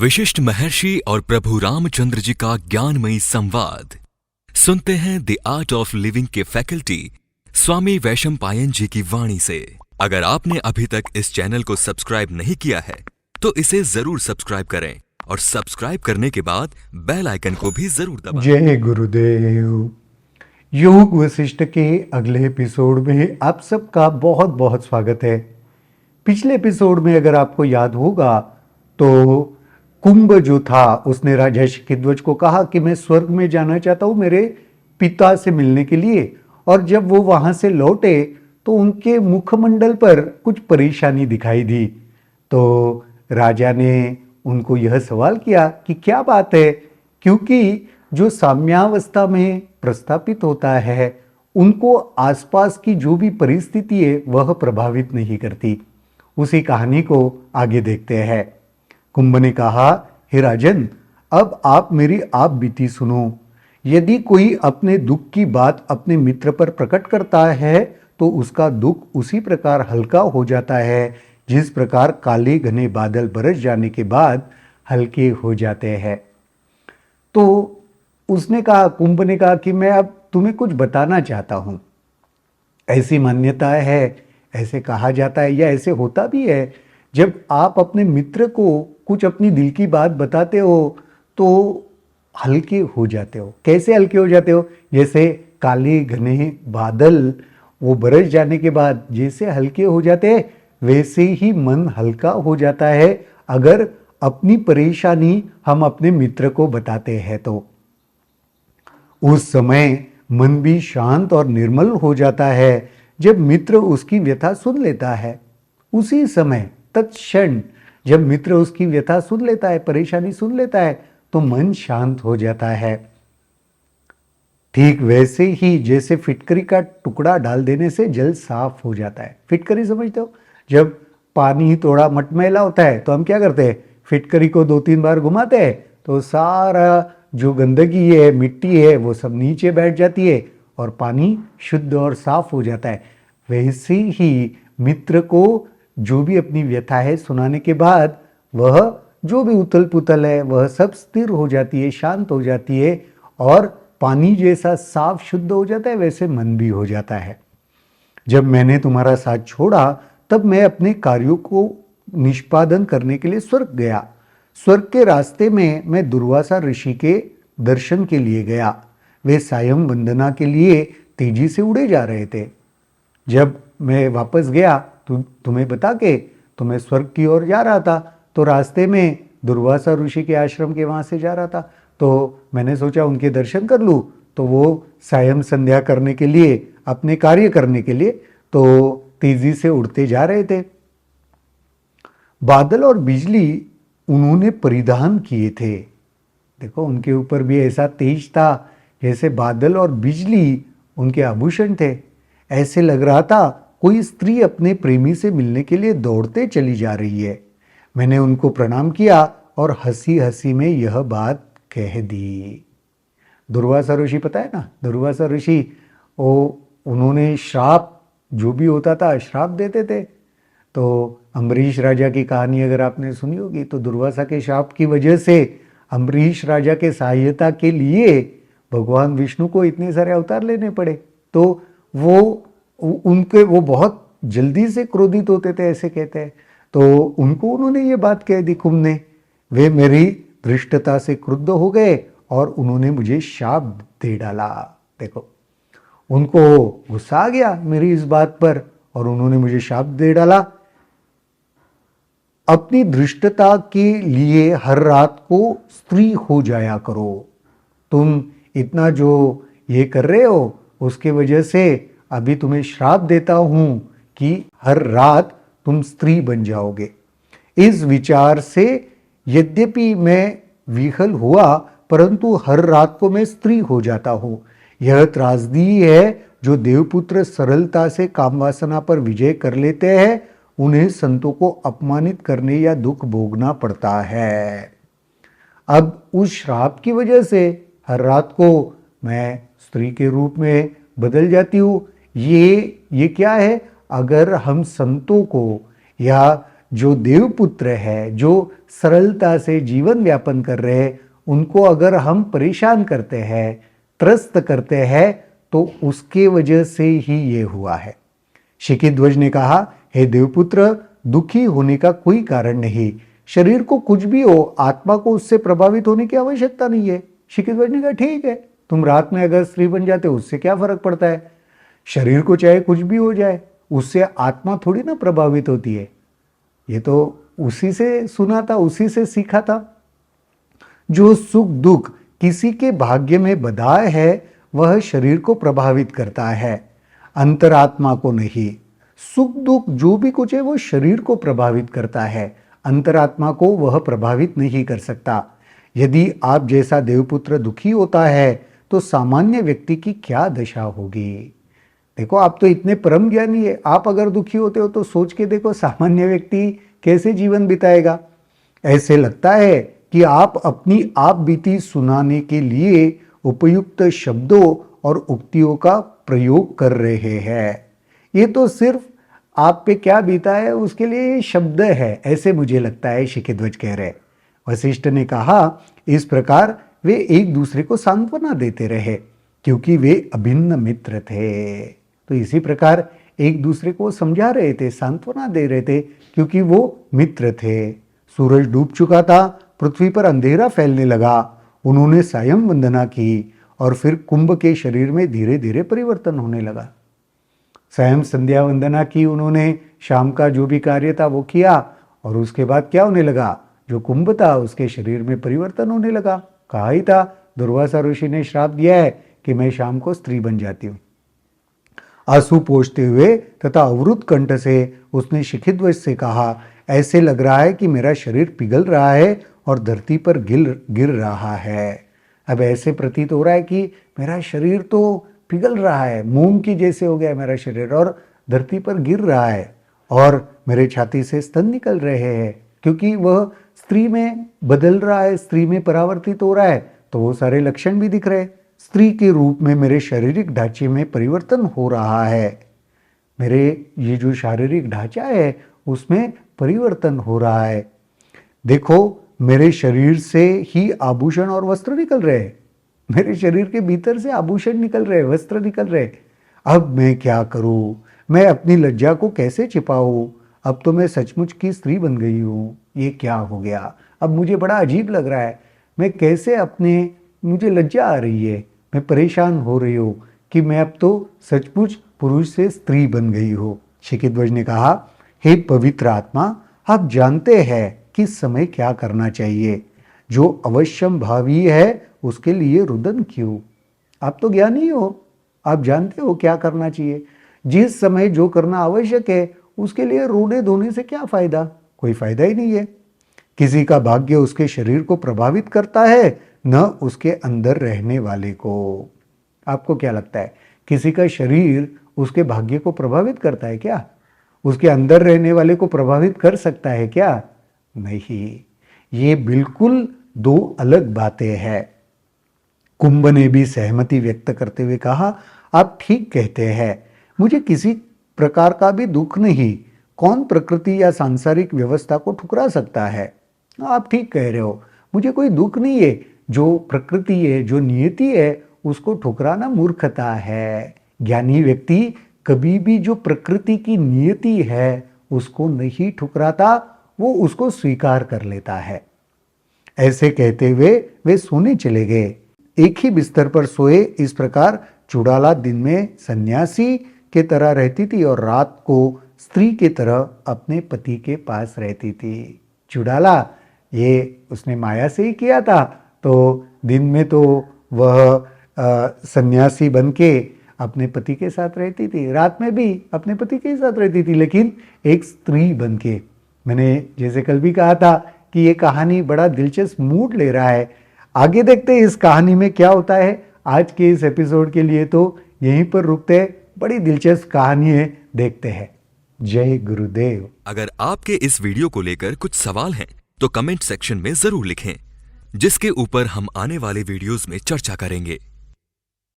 विशिष्ट महर्षि और प्रभु रामचंद्र जी का ज्ञानमयी संवाद सुनते हैं द आर्ट ऑफ लिविंग के फैकल्टी स्वामी वैशंपायन जी की वाणी से। अगर आपने अभी तक इस चैनल को सब्सक्राइब नहीं किया है तो इसे जरूर सब्सक्राइब करें और सब्सक्राइब करने के बाद बेल आइकन को भी जरूर दबाएं। जय गुरुदेव। योग वशिष्ठ के अगले एपिसोड में आप सबका बहुत बहुत स्वागत है। पिछले एपिसोड में अगर आपको याद होगा तो कुंभ जो था उसने राजा शिखध्वज को कहा कि मैं स्वर्ग में जाना चाहता हूं मेरे पिता से मिलने के लिए, और जब वो वहां से लौटे तो उनके मुखमंडल पर कुछ परेशानी दिखाई दी। तो राजा ने उनको यह सवाल किया कि क्या बात है, क्योंकि जो साम्यावस्था में प्रस्थापित होता है उनको आसपास की जो भी परिस्थिति है वह प्रभावित नहीं करती। उसी कहानी को आगे देखते हैं। कुंभ ने कहा, हे राजन, अब आप मेरी आप बीती सुनो। यदि कोई अपने दुख की बात अपने मित्र पर प्रकट करता है तो उसका दुख उसी प्रकार हल्का हो जाता है जिस प्रकार काले घने बादल बरस जाने के बाद हल्के हो जाते हैं। तो उसने कहा, कुंभ ने कहा कि मैं अब तुम्हें कुछ बताना चाहता हूं। ऐसी मान्यता है, ऐसे कहा जाता है या ऐसे होता भी है, जब आप अपने मित्र को कुछ अपनी दिल की बात बताते हो तो हल्के हो जाते हो। कैसे हल्के हो जाते हो? जैसे काले घने बादल वो बरस जाने के बाद जैसे हल्के हो जाते हैं वैसे ही मन हल्का हो जाता है अगर अपनी परेशानी हम अपने मित्र को बताते हैं तो। उस समय मन भी शांत और निर्मल हो जाता है जब मित्र उसकी व्यथा सुन लेता है। उसी समय तत्क्षण जब मित्र उसकी व्यथा सुन लेता है, परेशानी सुन लेता है, तो मन शांत हो जाता है। ठीक वैसे ही जैसे फिटकरी का टुकड़ा डाल देने से जल साफ हो जाता है। फिटकरी समझते हो? जब पानी थोड़ा मटमैला होता है तो हम क्या करते हैं, फिटकरी को 2-3 बार घुमाते हैं तो सारा जो गंदगी है, मिट्टी है, वो सब नीचे बैठ जाती है और पानी शुद्ध और साफ हो जाता है। वैसे ही मित्र को जो भी अपनी व्यथा है सुनाने के बाद वह जो भी उथल पुथल है वह सब स्थिर हो जाती है, शांत हो जाती है, और पानी जैसा साफ शुद्ध हो जाता है वैसे मन भी हो जाता है। जब मैंने तुम्हारा साथ छोड़ा तब मैं अपने कार्यों को निष्पादन करने के लिए स्वर्ग गया। स्वर्ग के रास्ते में मैं दुर्वासा ऋषि के दर्शन के लिए गया। वे सायं वंदना के लिए तेजी से उड़े जा रहे थे। जब मैं वापस गया तुम्हें बता के तो मैं स्वर्ग की ओर जा रहा था, तो रास्ते में दुर्वासा ऋषि के आश्रम के वहां से जा रहा था, तो मैंने सोचा उनके दर्शन कर लूँ। तो वो सायं संध्या करने के लिए, अपने कार्य करने के लिए तो तेजी से उड़ते जा रहे थे। बादल और बिजली उन्होंने परिधान किए थे। देखो, उनके ऊपर भी ऐसा तेज था जैसे बादल और बिजली उनके आभूषण थे। ऐसे लग रहा था कोई स्त्री अपने प्रेमी से मिलने के लिए दौड़ते चली जा रही है। मैंने उनको प्रणाम किया और हंसी हंसी में यह बात कह दी। दुर्वासा ऋषि, पता है ना, दुर्वासा ऋषि उन्होंने श्राप, जो भी होता था श्राप देते थे। तो अम्बरीश राजा की कहानी अगर आपने सुनी होगी तो दुर्वासा के श्राप की वजह से अम्बरीश राजा के सहायता के लिए भगवान विष्णु को इतने सारे अवतार लेने पड़े। तो वो बहुत जल्दी से क्रोधित होते थे, ऐसे कहते हैं। तो उनको उन्होंने ये बात कह दी कुंभ ने। वे मेरी धृष्टता से क्रुद्ध हो गए और उन्होंने मुझे शाप दे डाला। देखो, उनको गुस्सा आ गया मेरी इस बात पर और उन्होंने मुझे शाप दे डाला। अपनी धृष्टता के लिए हर रात को स्त्री हो जाया करो। तुम इतना जो ये कर रहे हो उसके वजह से अभी तुम्हें श्राप देता हूं कि हर रात तुम स्त्री बन जाओगे। इस विचार से यद्यपि मैं विहल हुआ परंतु हर रात को मैं स्त्री हो जाता हूं। यह त्रासदी है जो देवपुत्र सरलता से कामवासना पर विजय कर लेते हैं, उन्हें संतों को अपमानित करने या दुख भोगना पड़ता है। अब उस श्राप की वजह से हर रात को मैं स्त्री के रूप में बदल जाती हूँ। ये क्या है? अगर हम संतों को या जो देवपुत्र है, जो सरलता से जीवन यापन कर रहे हैं, उनको अगर हम परेशान करते हैं, त्रस्त करते हैं, तो उसके वजह से ही ये हुआ है। शिखिध्वज ने कहा, हे देवपुत्र, दुखी होने का कोई कारण नहीं। शरीर को कुछ भी हो, आत्मा को उससे प्रभावित होने की आवश्यकता नहीं है। शिखिध्वज ने कहा, ठीक है, तुम रात में अगर स्त्री बन जाते हो, उससे क्या फर्क पड़ता है? शरीर को चाहे कुछ भी हो जाए, उससे आत्मा थोड़ी ना प्रभावित होती है। ये तो उसी से सुना था, उसी से सीखा था। जो सुख दुख किसी के भाग्य में बधाए है, वह शरीर को प्रभावित करता है, अंतरात्मा को नहीं। सुख दुख जो भी कुछ है वो शरीर को प्रभावित करता है, अंतरात्मा को वह प्रभावित नहीं कर सकता। यदि आप जैसा देवपुत्र दुखी होता है तो सामान्य व्यक्ति की क्या दशा होगी? देखो, आप तो इतने परम ज्ञानी है, आप अगर दुखी होते हो तो सोच के देखो सामान्य व्यक्ति कैसे जीवन बिताएगा। ऐसे लगता है कि आप अपनी आप बीती सुनाने के लिए उपयुक्त शब्दों और उक्तियों का प्रयोग कर रहे हैं। ये तो सिर्फ आप पे क्या बीता है उसके लिए ये शब्द है, ऐसे मुझे लगता है, शिखिध्वज कह रहे। वशिष्ठ ने कहा, इस प्रकार वे एक दूसरे को सांत्वना देते रहे क्योंकि वे अभिन्न मित्र थे। तो इसी प्रकार एक दूसरे को समझा रहे थे, सांत्वना दे रहे थे क्योंकि वो मित्र थे। सूरज डूब चुका था, पृथ्वी पर अंधेरा फैलने लगा। उन्होंने सायं वंदना की और फिर कुंभ के शरीर में धीरे धीरे परिवर्तन होने लगा। स्वयं संध्या वंदना की उन्होंने, शाम का जो भी कार्य था वो किया, और उसके बाद क्या होने लगा? जो कुंभ था उसके शरीर में परिवर्तन होने लगा। कहा ही था, दुर्वासा ऋषि ने श्राप दिया है कि मैं शाम को स्त्री बन जाती हूँ। आंसू पोंछते हुए तथा अवरुद्ध कंठ से उसने शिखिध्वज से कहा, ऐसे लग रहा है कि मेरा शरीर पिघल रहा है और धरती पर गिर रहा है। अब ऐसे प्रतीत हो रहा है कि मेरा शरीर तो पिघल रहा है, मोम की जैसे हो गया मेरा शरीर, और धरती पर गिर रहा है, और मेरे छाती से स्तन निकल रहे हैं क्योंकि वह स्त्री में बदल रहा है, स्त्री में परावर्तित हो रहा है। तो वो सारे लक्षण भी दिख रहे हैं। स्त्री के रूप में मेरे शारीरिक ढांचे में परिवर्तन हो रहा है। मेरे ये जो शारीरिक ढांचा है उसमें परिवर्तन हो रहा है। देखो, मेरे शरीर से ही आभूषण और वस्त्र निकल रहे हैं। मेरे शरीर के भीतर से आभूषण निकल रहे, वस्त्र निकल रहे। अब मैं क्या करूं? मैं अपनी लज्जा को कैसे छिपाऊं? अब तो मैं सचमुच की स्त्री बन गई हूं। ये क्या हो गया? अब मुझे बड़ा अजीब लग रहा है। मैं कैसे मुझे लज्जा आ रही है, मैं परेशान हो रही हूँ कि मैं अब तो सचमुच पुरुष से स्त्री बन गई हूँ। शिखिध्वज ने कहा, हे पवित्र आत्मा, आप जानते हैं कि समय क्या करना चाहिए। जो अवश्यम भावी है उसके लिए रुदन क्यों? आप तो ज्ञानी हो, आप जानते हो क्या करना चाहिए। जिस समय जो करना आवश्यक है उसके लिए रोने धोने से क्या फायदा? कोई फायदा ही नहीं है। किसी का भाग्य उसके शरीर को प्रभावित करता है, न उसके अंदर रहने वाले को। आपको क्या लगता है, किसी का शरीर उसके भाग्य को प्रभावित करता है क्या? उसके अंदर रहने वाले को प्रभावित कर सकता है क्या? नहीं। ये बिल्कुल दो अलग बातें हैं। कुंभ ने भी सहमति व्यक्त करते हुए कहा, आप ठीक कहते हैं, मुझे किसी प्रकार का भी दुख नहीं। कौन प्रकृति या सांसारिक व्यवस्था को ठुकरा सकता है? आप ठीक कह रहे हो, मुझे कोई दुख नहीं है। जो प्रकृति है, जो नियति है, उसको ठुकराना मूर्खता है। ज्ञानी व्यक्ति कभी भी जो प्रकृति की नियति है उसको नहीं ठुकराता, वो उसको स्वीकार कर लेता है। ऐसे कहते हुए वे सोने चले गए। एक ही बिस्तर पर सोए। इस प्रकार चुड़ाला दिन में सन्यासी के तरह रहती थी और रात को स्त्री के तरह अपने पति के पास रहती थी। चुड़ाला ये उसने माया से ही किया था, तो दिन में तो वह सन्यासी बन के अपने पति के साथ रहती थी, रात में भी अपने पति के साथ रहती थी, लेकिन एक स्त्री बन के। मैंने जैसे कल भी कहा था कि ये कहानी बड़ा दिलचस्प मूड ले रहा है। आगे देखते हैं इस कहानी में क्या होता है। आज के इस एपिसोड के लिए तो यहीं पर रुकते हैं, बड़ी दिलचस्प कहानी है, देखते हैं। जय गुरुदेव। अगर आपके इस वीडियो को लेकर कुछ सवाल हैं तो कमेंट सेक्शन में जरूर लिखें, जिसके ऊपर हम आने वाले वीडियोस में चर्चा करेंगे।